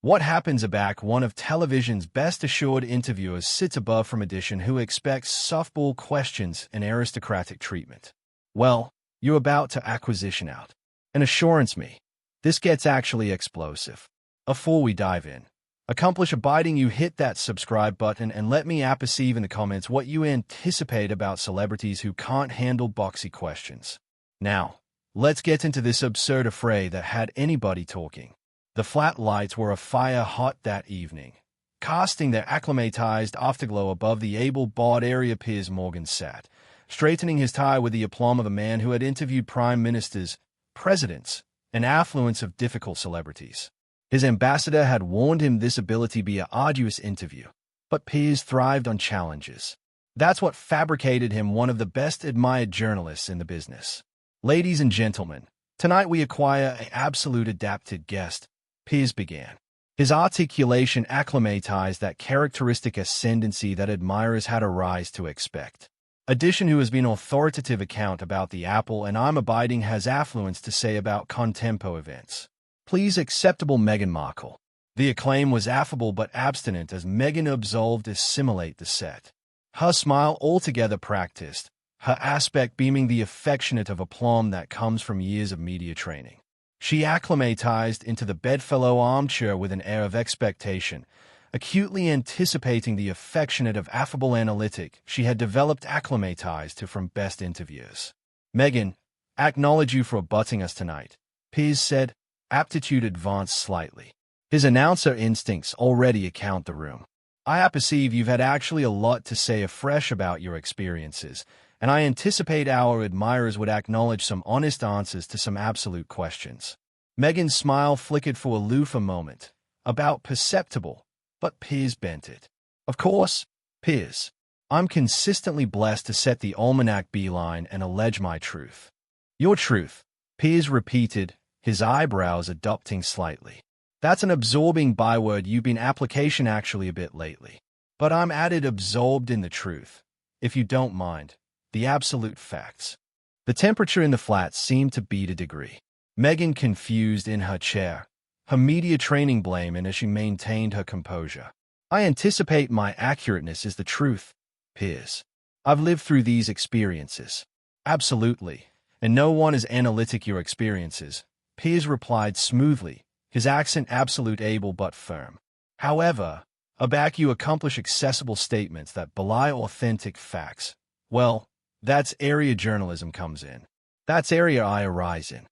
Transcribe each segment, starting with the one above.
What happens back? One of television's best assured interviewers sits above from edition who expects softball questions and aristocratic treatment. Well, you're about to acquisition out. An assurance me. This gets actually explosive. Before we dive in, accomplish abiding you hit that subscribe button and let me apperceive in the comments what you anticipate about celebrities who can't handle boxy questions. Now, let's get into this absurd affray that had anybody talking. The flat lights were a fire hot that evening, casting their acclimatized afterglow above the able-bodied area. Piers Morgan sat, straightening his tie with the aplomb of a man who had interviewed prime ministers, presidents, and affluence of difficult celebrities. His ambassador had warned him this ability be an arduous interview, but Piers thrived on challenges. That's what fabricated him one of the best admired journalists in the business. Ladies and gentlemen, tonight we acquire an absolute adapted guest. Piers began. His articulation acclimatized that characteristic ascendancy that admirers had a rise to expect. Addition, who has been authoritative account about the Apple and I'm abiding, has affluence to say about contempo events. Please acceptable Meghan Markle. The acclaim was affable but abstinent as Meghan absolved assimilate the set. Her smile altogether practiced, her aspect beaming the affectionate of aplomb that comes from years of media training. She acclimatized into the bedfellow armchair with an air of expectation, acutely anticipating the affectionate of affable analytic she had developed acclimatized to from best interviewers. Meghan, acknowledge you for abutting us tonight, Piers said, aptitude advanced slightly. His announcer instincts already account the room. I perceive you've had actually a lot to say afresh about your experiences, and I anticipate our admirers would acknowledge some honest answers to some absolute questions. Meghan's smile flickered for aloof a moment, about perceptible, but Piers bent it. Of course, Piers. I'm consistently blessed to set the almanac beeline and allege my truth. Your truth, Piers repeated, his eyebrows adopting slightly. That's an absorbing byword you've been application actually a bit lately. But I'm added absorbed in the truth, if you don't mind. The absolute facts. The temperature in the flat seemed to beat a degree. Meghan confused in her chair, her media training blame in as she maintained her composure. I anticipate my accurateness is the truth, Piers. I've lived through these experiences. Absolutely. And no one is analytic your experiences, Piers replied smoothly, his accent absolute able but firm. However, aback you accomplish accessible statements that belie authentic facts. Well, that's area journalism comes in. That's area I arise in.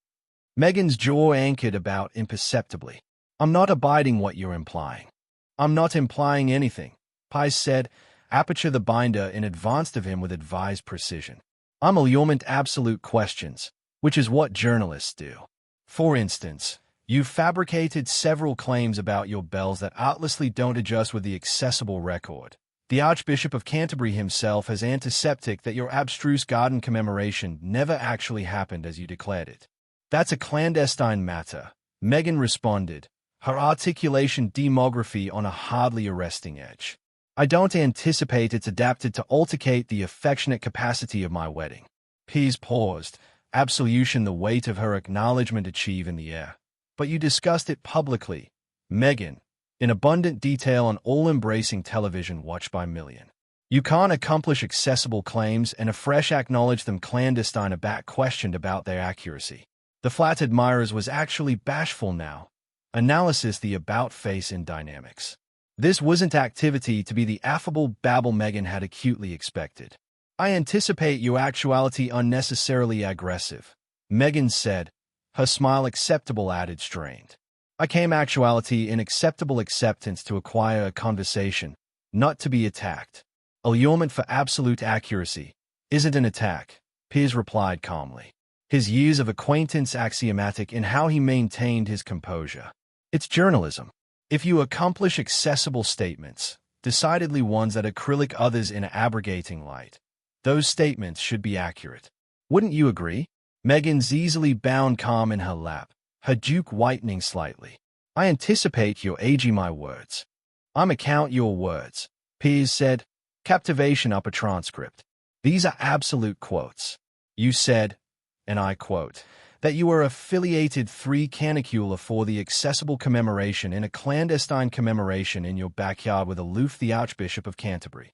Meghan's jaw anchored about imperceptibly. I'm not abiding what you're implying. I'm not implying anything, Piers said, aperture the binder in advance of him with advised precision. I'm allurement absolute questions, which is what journalists do. For instance, you've fabricated several claims about your bells that artlessly don't adjust with the accessible record. The Archbishop of Canterbury himself has antiseptic that your abstruse garden commemoration never actually happened as you declared it. That's a clandestine matter, Meghan responded, her articulation demography on a hardly arresting edge. I don't anticipate it's adapted to altercate the affectionate capacity of my wedding. Piers paused, absolution the weight of her acknowledgement achieve in the air. But you discussed it publicly, Meghan, in abundant detail on all-embracing television watched by millions. You can't accomplish accessible claims and afresh acknowledge them clandestine aback questioned about their accuracy. The flat admirers was actually bashful now. Analysis the about face in dynamics. This wasn't activity to be the affable babble Meghan had acutely expected. I anticipate your actuality unnecessarily aggressive, Meghan said, her smile acceptable added strained. I came actuality in acceptable acceptance to acquire a conversation, not to be attacked. Allurement for absolute accuracy isn't an attack, Piers replied calmly. His years of acquaintance axiomatic in how he maintained his composure. It's journalism. If you accomplish accessible statements, decidedly ones that acrylic others in an abrogating light, those statements should be accurate. Wouldn't you agree? Meghan's easily bound calm in her lap, her duke whitening slightly. I anticipate you're aging my words. I'm account your words, Piers said, captivation up a transcript. These are absolute quotes. You said, and I quote, that you were affiliated 3 canicula for the accessible commemoration in a clandestine commemoration in your backyard with aloof the Archbishop of Canterbury.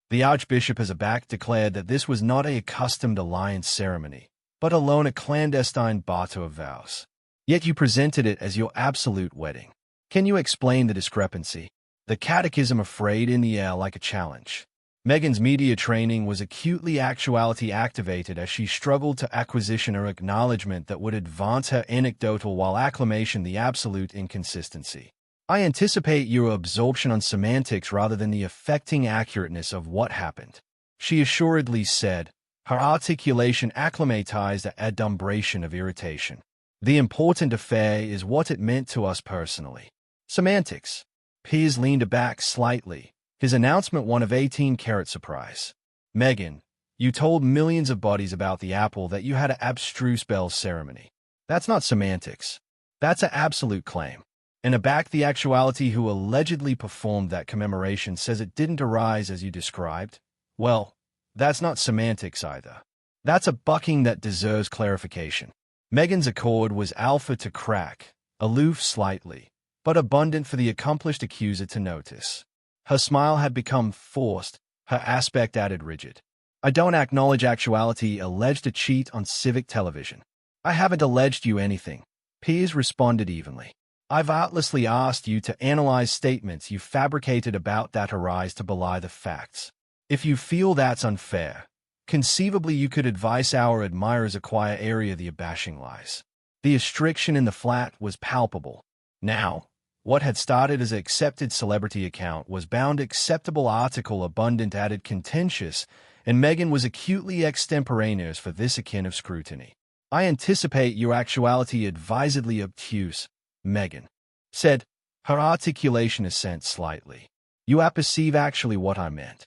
The Archbishop as a back declared that this was not a accustomed alliance ceremony, but alone a clandestine barter of vows. Yet you presented it as your absolute wedding. Can you explain the discrepancy? The catechism afraid in the air like a challenge. Meghan's media training was acutely actuality activated as she struggled to acquisition or acknowledgement that would advance her anecdotal while acclamation the absolute inconsistency. I anticipate your absorption on semantics rather than the affecting accurateness of what happened, she assuredly said, her articulation acclimatized a adumbration of irritation. The important affair is what it meant to us personally. Semantics. Piers leaned back slightly, his announcement one of 18-carat surprise. Meghan, you told millions of bodies about the apple that you had an abstruse bells ceremony. That's not semantics. That's an absolute claim. And aback the actuality who allegedly performed that commemoration says it didn't arise as you described. Well, that's not semantics either. That's a bucking that deserves clarification. Meghan's accord was alpha to crack, aloof slightly, but abundant for the accomplished accuser to notice. Her smile had become forced, her aspect added rigid. I don't acknowledge actuality alleged to cheat on civic television. I haven't alleged you anything. Piers responded evenly. I've artlessly asked you to analyze statements you fabricated about that arise to belie the facts. If you feel that's unfair, conceivably you could advise our admirers acquire area the abashing lies. The restriction in the flat was palpable. Now, what had started as an accepted celebrity account was bound acceptable article abundant added contentious, and Meghan was acutely extemporaneous for this akin of scrutiny. I anticipate your actuality advisedly obtuse, Meghan said, her articulation assent slightly. You apperceive actually what I meant.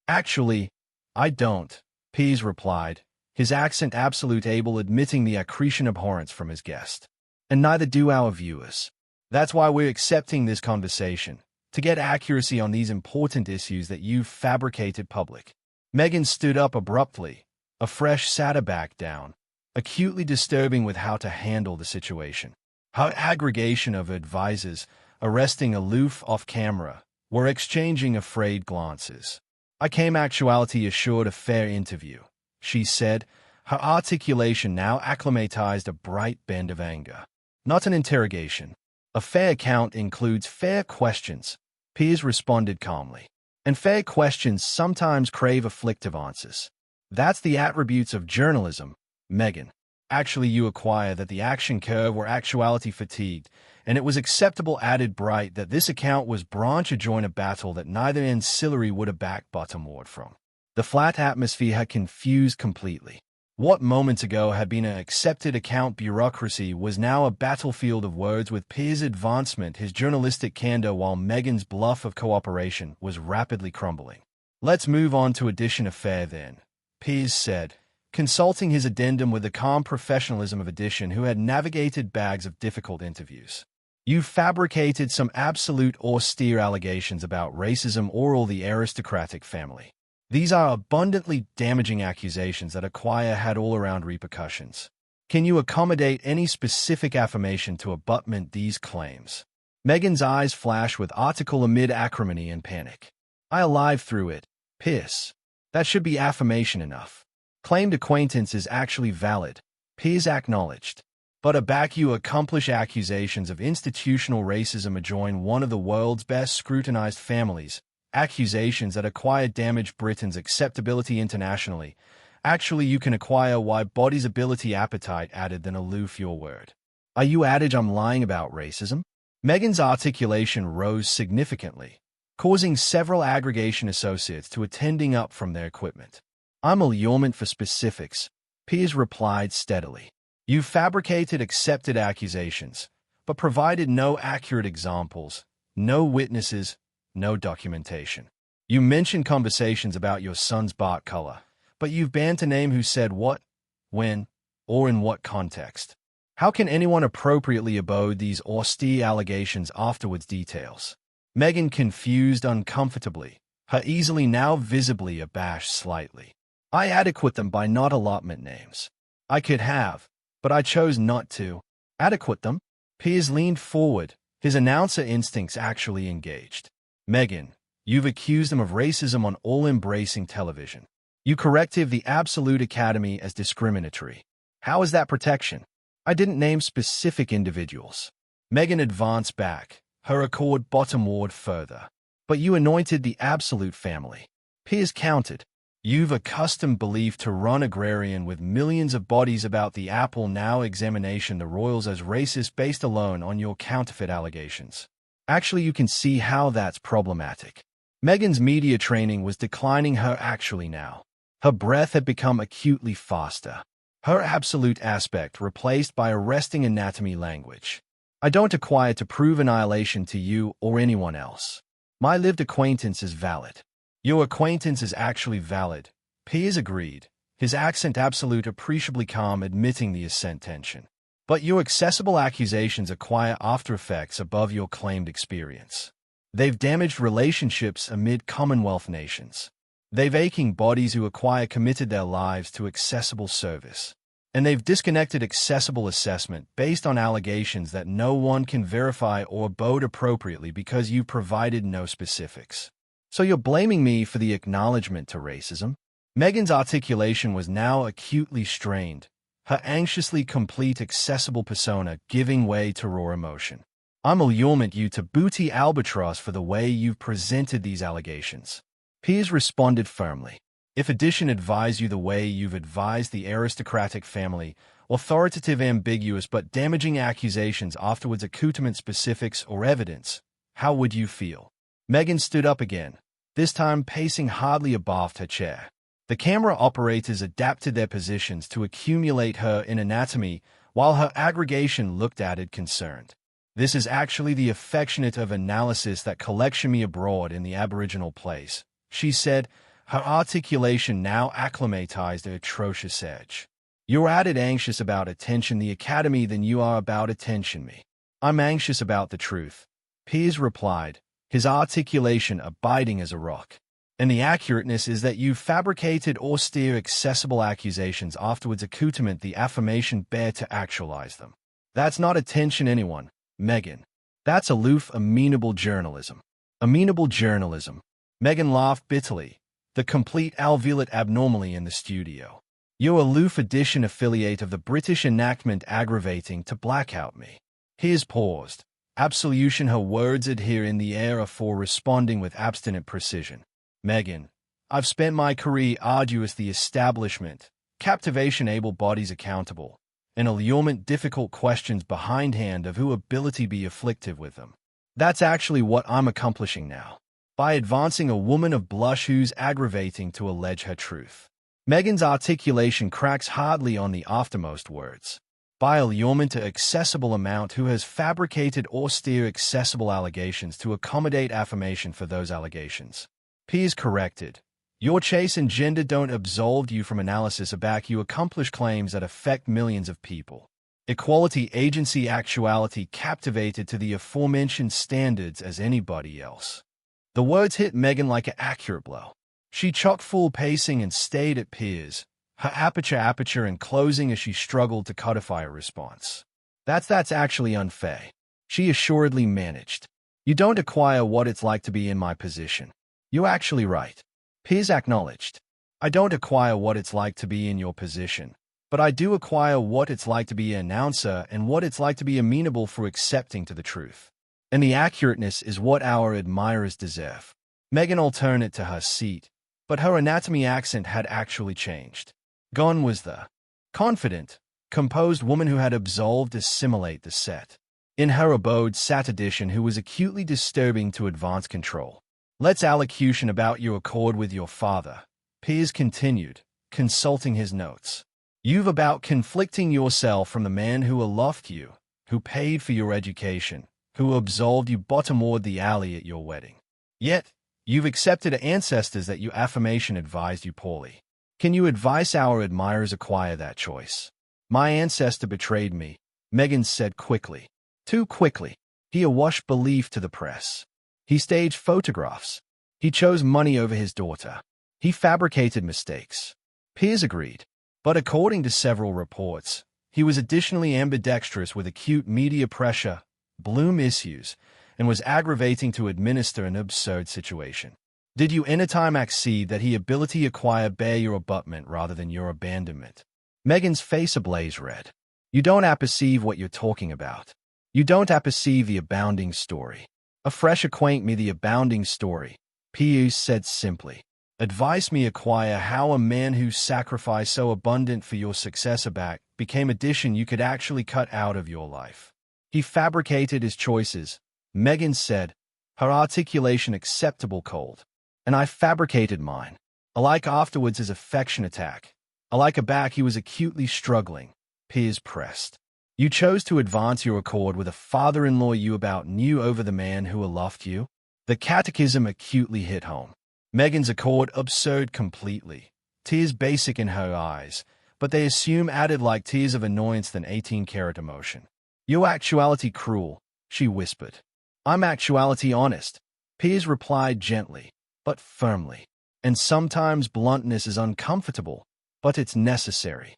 Actually, I don't, Piers replied, his accent absolute able admitting the accretion abhorrence from his guest. And neither do our viewers. That's why we're accepting this conversation, to get accuracy on these important issues that you've fabricated public. Meghan stood up abruptly, a fresh satyr back down, acutely disturbing with how to handle the situation. Her aggregation of advisers, arresting aloof off-camera, were exchanging afraid glances. I came actuality assured a fair interview, she said, her articulation now acclimatized a bright bend of anger. Not an interrogation. A fair account includes fair questions, Piers responded calmly. And fair questions sometimes crave afflictive answers. That's the attributes of journalism, Meghan. Actually, you acquire that the action curve were actuality fatigued, and it was acceptable added bright that this account was branch adjoin a battle that neither ancillary would have back bottomward from. The flat atmosphere had confused completely. What moments ago had been an accepted account bureaucracy was now a battlefield of words with Piers' advancement, his journalistic candor, while Meghan's bluff of cooperation was rapidly crumbling. Let's move on to edition affair then, Piers said, consulting his addendum with the calm professionalism of Edition, who had navigated bags of difficult interviews. You fabricated some absolute austere allegations about racism or the aristocratic family. These are abundantly damaging accusations that acquire had all-around repercussions. Can you accommodate any specific affirmation to abutment these claims? Meghan's eyes flashed with article amid acrimony and panic. I alive through it, Piers. That should be affirmation enough. Claimed acquaintance is actually valid, Piers acknowledged. But aback you accomplish accusations of institutional racism adjoin one of the world's best scrutinized families, accusations that acquire damage Britain's acceptability internationally. Actually, you can acquire why body's ability appetite added than aloof your word. Are you adage I'm lying about racism? Meghan's articulation rose significantly, causing several aggregation associates to attending up from their equipment. I'm allurement for specifics, Piers replied steadily. You fabricated accepted accusations, but provided no accurate examples, no witnesses, no documentation. You mentioned conversations about your son's bark color, but you've banned to name who said what, when, or in what context. How can anyone appropriately abode these austere allegations afterwards details? Meghan confused uncomfortably, her easily now visibly abashed slightly. I adequate them by not allotment names. I could have, but I chose not to adequate them. Piers leaned forward, his announcer instincts actually engaged. Meghan, you've accused them of racism on all-embracing television. You corrected the Absolute Academy as discriminatory. How is that protection? I didn't name specific individuals. Meghan advanced back, her accord bottomward further. But you anointed the Absolute family. Piers countered. You've accustomed belief to run agrarian with millions of bodies about the Apple now examination the royals as racist based alone on your counterfeit allegations. Actually, you can see how that's problematic. Meghan's media training was declining her actually now. Her breath had become acutely faster. Her absolute aspect replaced by arresting anatomy language. I don't acquire to prove annihilation to you or anyone else. My lived acquaintance is valid. Your acquaintance is actually valid. Piers agreed, his accent absolute appreciably calm admitting the assent tension. But your accessible accusations acquire aftereffects above your claimed experience. They've damaged relationships amid Commonwealth nations. They've aching bodies who acquire committed their lives to accessible service. And they've disconnected accessible assessment based on allegations that no one can verify or abode appropriately because you provided no specifics. So you're blaming me for the acknowledgement to racism? Meghan's articulation was now acutely strained, her anxiously complete accessible persona giving way to raw emotion. I'm allurement you to booty albatross for the way you've presented these allegations. Piers responded firmly. If addition advised you the way you've advised the aristocratic family, authoritative ambiguous but damaging accusations afterwards accoutrement specifics or evidence, how would you feel? Meghan stood up again, this time pacing hardly abaft her chair. The camera operators adapted their positions to accumulate her in anatomy while her aggregation looked at it concerned. This is actually the affectionate of analysis that collection me abroad in the aboriginal place, she said, her articulation now acclimatized the atrocious edge. You're added anxious about attention the Academy than you are about attention me. I'm anxious about the truth, Piers replied, his articulation abiding as a rock. And the accurateness is that you fabricated austere accessible accusations afterwards accoutrement the affirmation bear to actualize them. That's not attention anyone, Meghan. That's aloof, amenable journalism. Amenable journalism. Meghan laughed bitterly, the complete alveolate abnormally in the studio. Your aloof edition affiliate of the British enactment aggravating to blackout me. Piers paused. Absolution her words adhere in the air for responding with abstinent precision. Meghan, I've spent my career arduous the establishment, captivation able bodies accountable, and allurement difficult questions behindhand of who ability be afflictive with them. That's actually what I'm accomplishing now, by advancing a woman of blush who's aggravating to allege her truth. Meghan's articulation cracks hardly on the aftermost words. By allurement to accessible amount who has fabricated austere accessible allegations to accommodate affirmation for those allegations. Piers corrected. Your chase and gender don't absolve you from analysis about you accomplish claims that affect millions of people. Equality agency actuality captivated to the aforementioned standards as anybody else. The words hit Meghan like an accurate blow. She chock full pacing and stayed at Piers, her aperture and closing as she struggled to codify a response. That's actually unfair. She assuredly managed. You don't acquire what it's like to be in my position. You're actually right. Piers acknowledged. I don't acquire what it's like to be in your position, but I do acquire what it's like to be an announcer and what it's like to be amenable for accepting to the truth. And the accurateness is what our admirers deserve. Meghan alternate to her seat, but her anatomy accent had actually changed. Gone was the confident, composed woman who had absolved assimilate the set. In her abode sat addition who was acutely disturbing to advance control. Let's allocution about your accord with your father, Piers continued, consulting his notes. You've about conflicting yourself from the man who aloft you, who paid for your education, who absolved you bottomward the alley at your wedding. Yet, you've accepted ancestors that your affirmation advised you poorly. Can you advise our admirers acquire that choice? My ancestor betrayed me, Meghan said quickly. Too quickly. He awashed belief to the press. He staged photographs. He chose money over his daughter. He fabricated mistakes. Piers agreed. But according to several reports, He was additionally ambidextrous with acute media pressure, bloom issues, and was aggravating to administer an absurd situation. Did you anytime accede that he ability acquire bear your abutment rather than your abandonment? Meghan's face ablaze red. You don't apperceive what you're talking about. You don't apperceive the abounding story. A fresh acquaint me the abounding story, Piers said simply. Advise me acquire how a man who sacrificed so abundant for your success aback became addition you could actually cut out of your life. He fabricated his choices, Meghan said, her articulation acceptable cold. And I fabricated mine. Alike afterwards his affection attack. Alike aback he was acutely struggling, Piers pressed. You chose to advance your accord with a father-in-law you about knew over the man who aloft you? The catechism acutely hit home. Meghan's accord absurd completely. Tears basic in her eyes, but they assume added like tears of annoyance than 18-karat emotion. Your actuality cruel, she whispered. I'm actuality honest, Piers replied gently, but firmly. And sometimes bluntness is uncomfortable, but it's necessary.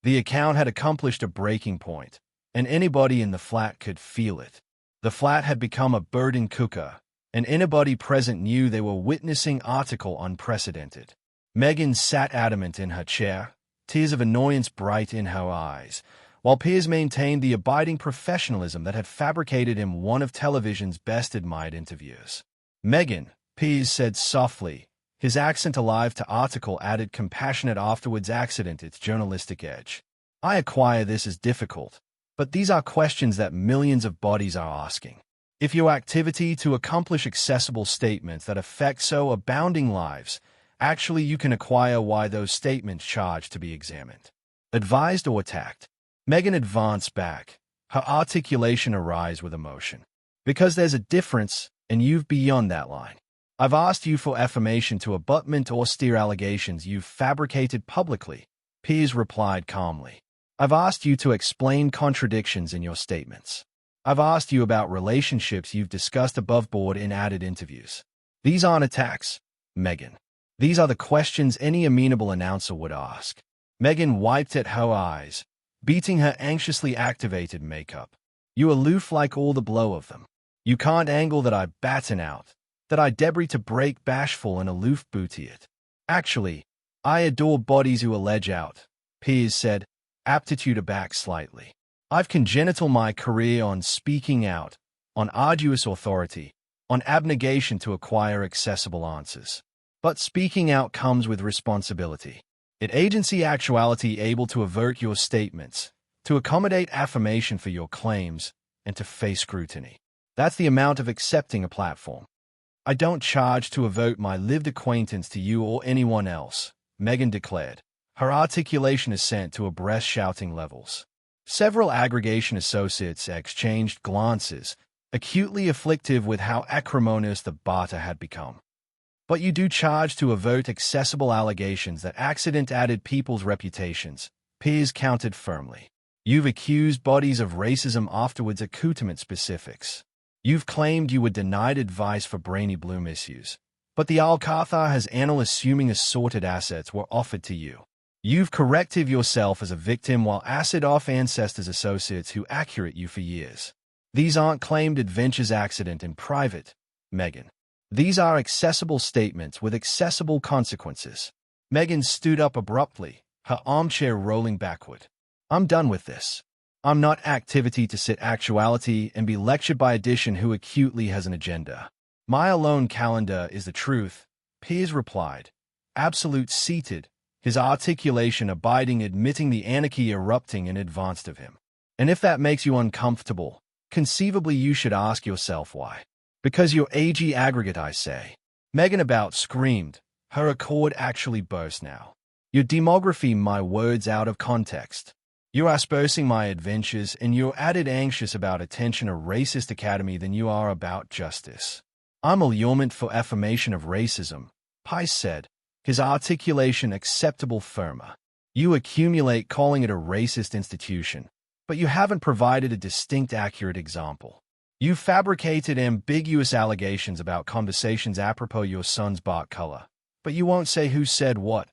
The account had accomplished a breaking point, and anybody in the flat could feel it. The flat had become a burden cooker, and anybody present knew they were witnessing article unprecedented. Meghan sat adamant in her chair, tears of annoyance bright in her eyes, while Piers maintained the abiding professionalism that had fabricated him one of television's best admired interviewers. Meghan, Piers said softly, his accent alive to article added compassionate afterwards accident its journalistic edge. I acquire this as difficult, but these are questions that millions of bodies are asking. If your activity to accomplish accessible statements that affect so abounding lives, actually you can acquire why those statements charge to be examined. Advised or attacked? Meghan advanced back, her articulation arise with emotion. Because there's a difference, and you've beyond that line. I've asked you for affirmation to abutment or steer allegations you've fabricated publicly, Piers replied calmly. I've asked you to explain contradictions in your statements. I've asked you about relationships you've discussed above board in added interviews. These aren't attacks, Meghan. These are the questions any amenable announcer would ask. Meghan wiped at her eyes, beating her anxiously activated makeup. You aloof like all the blow of them. You can't angle that I batten out, that I debris to break bashful and aloof booty it. Actually, I adore bodies who allege out, Piers said, aptitude aback slightly. I've congenital my career on speaking out, on arduous authority, on abnegation to acquire accessible answers. But speaking out comes with responsibility. It agency actuality able to avert your statements, to accommodate affirmation for your claims, and to face scrutiny. That's the amount of accepting a platform. I don't charge to avert my lived acquaintance to you or anyone else, Meghan declared. Her articulation ascent to abreast shouting levels. Several aggregation associates exchanged glances, acutely afflictive with how acrimonious the barter had become. But you do charge to avert accessible allegations that accident added people's reputations, Piers countered firmly. You've accused bodies of racism afterwards accoutrement specifics. You've claimed you were denied advice for brainy bloom issues. But the Alcatha has analysts assuming assorted assets were offered to you. You've corrected yourself as a victim while acid off ancestors associates who accurate you for years. These aren't claimed adventures accident in private, Meghan. These are accessible statements with accessible consequences. Meghan stood up abruptly, her armchair rolling backward. I'm done with this. I'm not activity to sit actuality and be lectured by addition who acutely has an agenda. My alone calendar is the truth, Piers replied, absolute seated, his articulation abiding admitting the anarchy erupting in advance of him. And if that makes you uncomfortable, conceivably you should ask yourself why. Because you're AG aggregate, I say. Meghan about screamed, her accord actually burst now. You're demography my words out of context. You're aspersing my adventures and you're added anxious about attention a racist academy than you are about justice. I'm allurement for affirmation of racism, Piers said, his articulation acceptable firmer. You accumulate calling it a racist institution, but you haven't provided a distinct accurate example. You fabricated ambiguous allegations about conversations apropos your son's bark color, but you won't say who said what,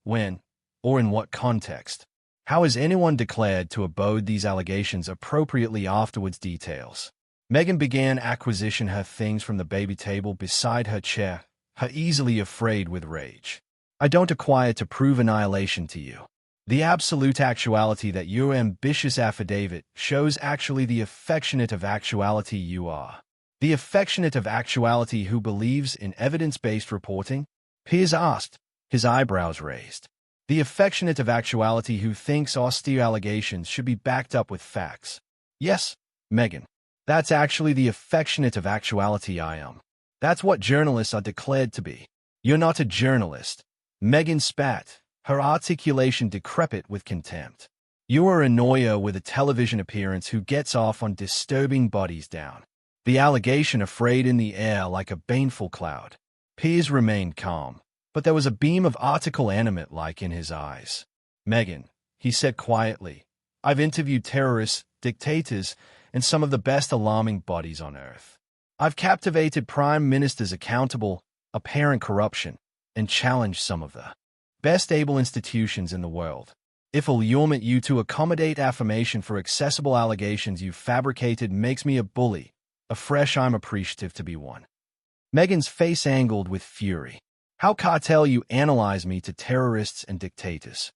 when, or in what context. How has anyone declared to abode these allegations appropriately afterwards? Details. Meghan began acquisition her things from the baby table beside her chair, her easily afraid with rage. I don't acquire to prove annihilation to you. The absolute actuality that your ambitious affidavit shows actually the affectionate of actuality you are. The affectionate of actuality who believes in evidence-based reporting? Piers asked, his eyebrows raised. The affectionate of actuality who thinks austere allegations should be backed up with facts. Yes, Meghan. That's actually the affectionate of actuality I am. That's what journalists are declared to be. You're not a journalist. Meghan spat, her articulation decrepit with contempt. You are a annoyer with a television appearance who gets off on disturbing bodies down. The allegation afraid in the air like a baneful cloud. Piers remained calm, but there was a beam of article animate-like in his eyes. Meghan, he said quietly, I've interviewed terrorists, dictators, and some of the best alarming bodies on earth. I've captivated prime ministers accountable, apparent corruption, and challenged some of the best able institutions in the world. If allurement you to accommodate affirmation for accessible allegations you fabricated makes me a bully, afresh I'm appreciative to be one. Meghan's face angled with fury. How cartel you analyze me to terrorists and dictators?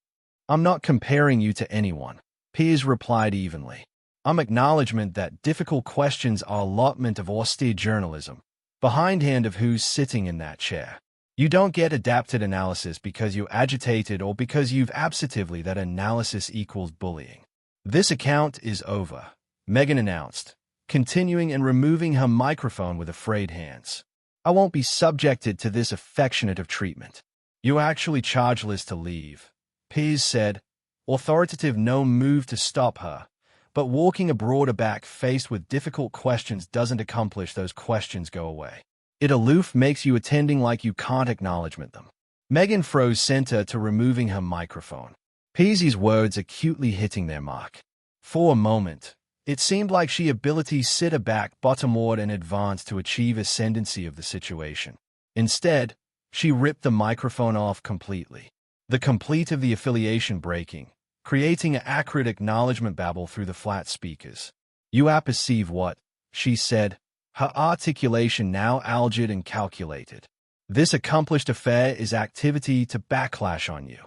I'm not comparing you to anyone, Piers replied evenly. I'm acknowledgement that difficult questions are allotment of austere journalism, behindhand of who's sitting in that chair. You don't get adapted analysis because you're agitated or because you've absently that analysis equals bullying. This account is over, Meghan announced, continuing and removing her microphone with afraid hands. I won't be subjected to this affectionate of treatment. You're actually chargeless to leave, Piers said, authoritative no move to stop her. But walking abroad aback faced with difficult questions doesn't accomplish those questions go away. It aloof makes you attending like you can't acknowledgement them. Meghan froze center to removing her microphone. Piers's words acutely hitting their mark. For a moment, it seemed like she ability sit aback bottomward and advance to achieve ascendancy of the situation. Instead, she ripped the microphone off completely. The complete of the affiliation breaking, creating an accurate acknowledgement babble through the flat speakers. You perceive what, she said, her articulation now algid and calculated. This accomplished affair is activity to backlash on you.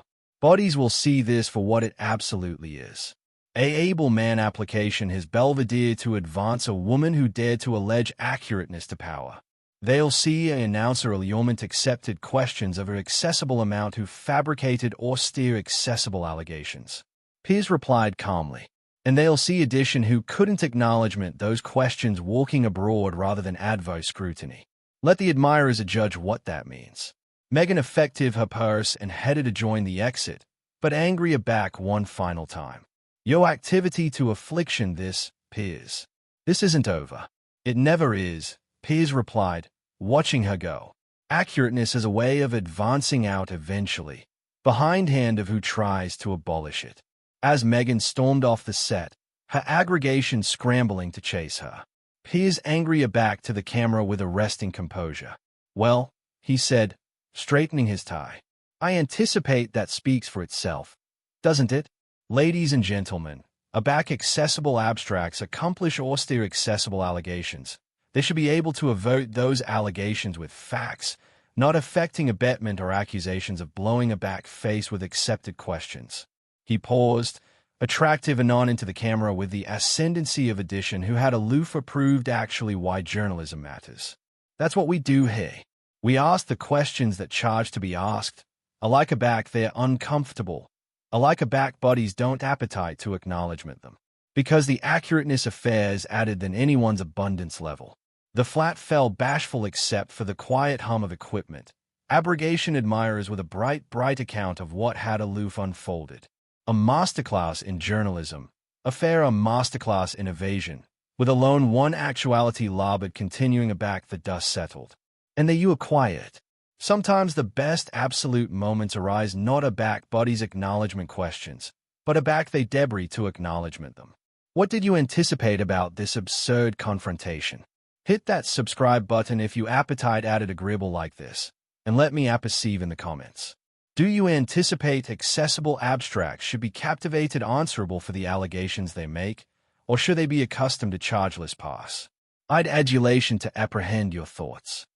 Bodies will see this for what it absolutely is. A able man application his belvedere to advance a woman who dared to allege accurateness to power. They'll see a announcer allurement accepted questions of her accessible amount who fabricated austere accessible allegations. Piers replied calmly. And they'll see addition who couldn't acknowledgement those questions walking abroad rather than advo scrutiny. Let the admirers adjudge what that means. Meghan effective her purse and headed to join the exit, but angry aback one final time. Yo activity to affliction this, Piers. This isn't over. It never is, Piers replied, watching her go. Accurateness is a way of advancing out eventually, behindhand of who tries to abolish it. As Meghan stormed off the set, her aggregation scrambling to chase her. Piers angry aback to the camera with arresting composure. Well, he said, straightening his tie. I anticipate that speaks for itself, doesn't it? Ladies and gentlemen, aback accessible abstracts accomplish austere accessible allegations. They should be able to avert those allegations with facts, not affecting abetment or accusations of blowing aback face with accepted questions. He paused, attractive anon into the camera with the ascendancy of addition who had aloof approved actually why journalism matters. That's what we do here. We ask the questions that charge to be asked. Alike aback they're uncomfortable. Alike aback bodies don't appetite to acknowledgement them. Because the accurateness affairs added than anyone's abundance level. The flat fell bashful except for the quiet hum of equipment. Abrogation admirers with a bright account of what had aloof unfolded. A masterclass in journalism, a masterclass in evasion, with alone one actuality labored continuing aback the dust settled. And they you are quiet. Sometimes the best absolute moments arise not aback bodies acknowledgement questions, but aback they debris to acknowledgement them. What did you anticipate about this absurd confrontation? Hit that subscribe button if you appetite added agreeable like this, and let me apperceive in the comments. Do you anticipate accessible abstracts should be captivated answerable for the allegations they make, or should they be accustomed to chargeless pass? I'd adulation to apprehend your thoughts.